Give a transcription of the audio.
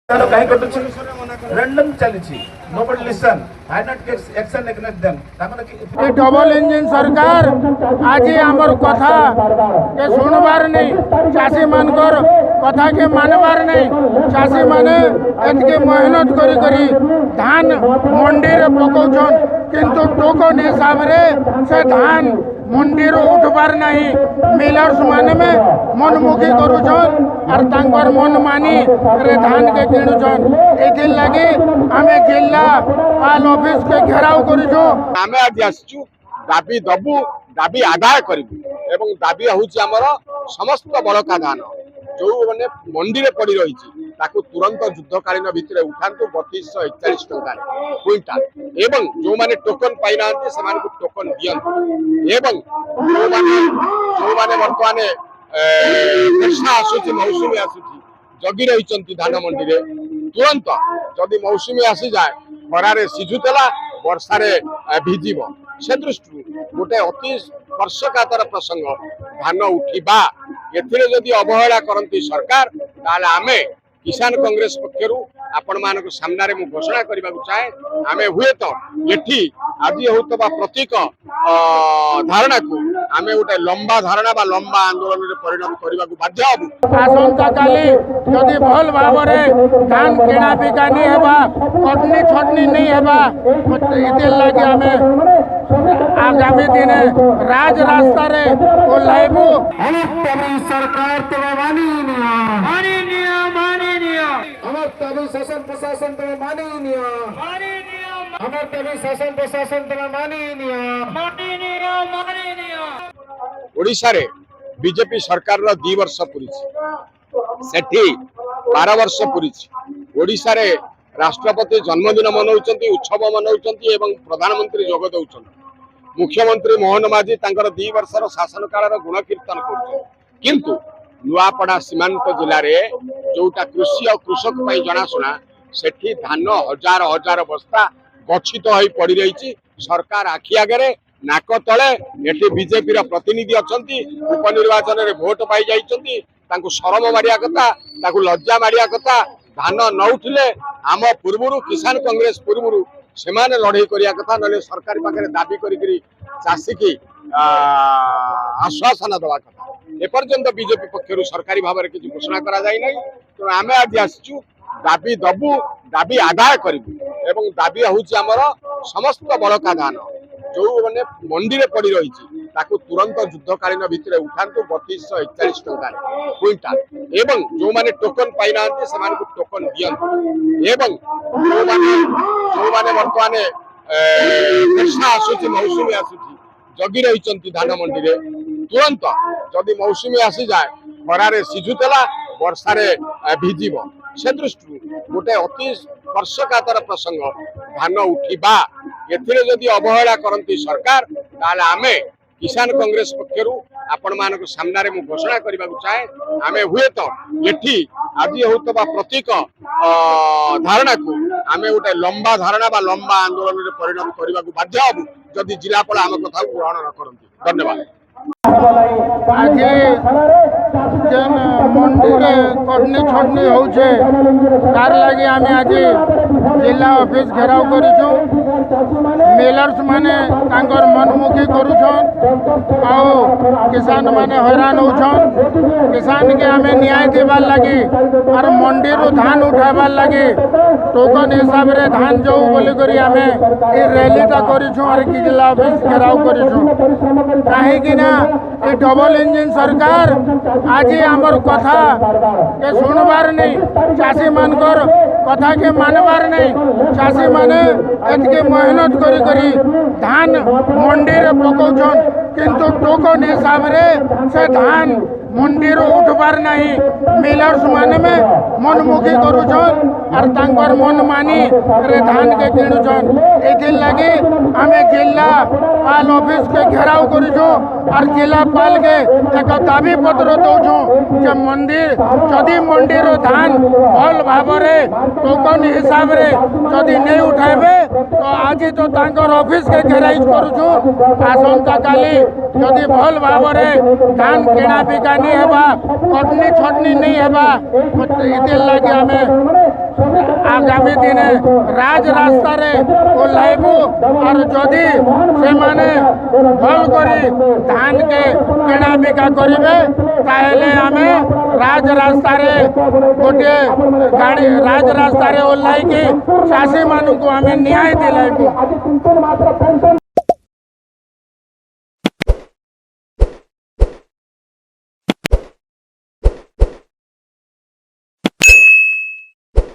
कहीं कटुछि रैंडम चली nobody listen I not action against them ये डबल इंजिन सरकार आज आमर कथा के सुनबार नहीं चाषी मानकर कथा के मानबार नहीं चाषी माने एतके मेहनत करी धान मंडी रे पकाउछन किंतु टोकन हिसाब रे से धान मंडी रो उठबार नहीं मिलर्स माने में मनमुखी करूछन और तांकर मन मानी रे धान के किणुछन एथिर लागि आमे जिला पाल ऑफिस के घेराव करूछु आमे आज आसछु दाबी दबु दाबी आदाय करिबु एवं दाबी होउछि हमर समस्त बड़का धान जो माने मंडी रे पड़ी रहिछि ताकू तुरंत युद्धकालीन भितरे उठांतु 3241 टंका क्विंटाल एवं जो माने टोकन पाई नांती समान को टोकन दियंतु एवं जो माने वर्तमान वर्षा आसुछि मौसुमी आसुछि जगी रहिचंती धान मंडी रे तुरंत जदि मौसुमी आसी जाए खरारे सिझुतला वर्षा रे भिजिबो से दृष्टि गोटे अति स्पर्शकातर प्रसंग धान उठिबा एथिरे जदि अवहेला करंती सरकार ताले आमे किसान कांग्रेस पक्षरु आपण मानक सामने मु घोषणा करबा चाहे आमे हुए तो एठी आज होतबा प्रतीक धारणा को आमे गोटे लंबा धारणा बा लंबा आंदोलन रे परिणत करबा बाध्य हबु आसंता काली जदि भल भावरे धान किणा बिका नहीं हेबा कटनी छटनी नहीं हेबा इते लागि आमे आगामी दिन राज रास्ता रे ओलाइबु सरकार तो मानी हमार तभी शासन प्रशासन तुम्हें मानी हमार तभी शासन प्रशासन तुम्हें मानी ओडिशा रे बीजेपी सरकार रो 2 वर्ष पुरी सेठी 12 वर्ष पुरी ओडिशा रे राष्ट्रपति जन्मदिन मनौचंती उत्सव मनौचंती एवं प्रधानमंत्री जोग दउचंती मुख्यमंत्री मोहन माझी तांकर 2 वर्षर शासन काल रो गुण कीर्तन करछन किंतु नुआपड़ा सीमांत जिले में जोटा कृषि और कृषक जनाशुना सेठी धान हजार हजार बस्ता गच्छित हो पड़ रही सरकार आखि आगे नाक तले एटी बीजेपी प्रतिनिधि अच्छा उपनिर्वाचन में भोट पाई जाइछंती तांको शरम मारिया कथा ताकू लज्जा मारिया कथा धान न उठिले आम पूर्व किसान कांग्रेस पूर्व से लड़ाई करिया कथा न सरकार पाखे दाबी करी चाषी की आश्वासन दवा कथा एपर्यंत बीजेपी पक्षर सरकारी भाव में किसी घोषणा करा जाय नहीं तो आमे आज आसछु दाबी दबु दाबी आदाय करिबु एवं दाबी होउछि हमर समस्त बड़का धान जो माने मंडी रे पड़ी रहिछि ताकू तुरंत युद्धकालीन भितरे उठांतु 3241 टंका क्विंटाल एवं जो माने टोकन पाई नांती समान को टोकन दियंतु एवं जो माने वर्तमान वर्षा आसुछि मौसुमी आसुछि जगी रहिचंती धान मंडी रे तुरंत जदि मौसुमी आसी जाए खरारे सिझुतला वर्षा रे भिजिबो से दृष्टि गोटे अति स्पर्शकातर प्रसंग धान उठिबा एथिरे जदि अवहेला करंती सरकार ताले आमे किसान कांग्रेस पक्षरु आपण मानक सामने मु घोषणा करबा चाहे आमे हुए तो एठी आज होतबा प्रतीक धारणा को आमे गोटे लंबा धारणा बा लंबा आंदोलन रे परिणत करबा बाध्य हबु जदि जिलापाल आम कथा ग्रहण न करंती धन्यवाद आज जेन मंडी रे कटनी छटनी होउछे तार लागि आमे आज जिला ऑफिस घेराव करिछु मिलर्स माने तांकर मनमुखी करूछन आओ किसान माने हैरान होछन किसान के आमे न्याय देबार लागि और मंडी रो धान उठाबार लागि टोकन हिसाब रे धान जो बोली करी आमे ए रैलीटा करिछु और जिला ऑफिस घेराव करिछु काहे कि ना ये डबल इंजिन सरकार आज आमर कथा के सुनबार नहीं चाषी मानकर कथा के मानबार नहीं चाषी माने एतके मेहनत करी धान मंडी रे पकाउछन किंतु टोकन हिसाब रे से धान मंडी रो उठबार नहीं मिलर्स माने में मनमुखी करूछन और तांकर मन मानी रे धान के किणुछन एथिर लागि आमे जिला पाल ऑफिस के घेराव करिछु और जिला पाल के एक दाबी पत्र दउछु जे मंदिर जदि मंडी रो धान भल भाव रे टोकन हिसाब रे जदि नहीं उठाइबे तो आज तो तांकर ऑफिस के घेराई करूछु आसंता काली जदि भल भाव रे धान किणा बिका नहीं हेबा कटनी छटनी नहीं हेबा इते लागि आमे आगामी दिन राज रास्ता रे ओह्लैबू और जदि से माने भल करी धान के किणा बिका करेंगे ताहले आमे राज रास्ता रे गोटे गाड़ी राज रास्ता रे ओह्लैकी चाषी मानू को आमे न्याय दिलाइबू।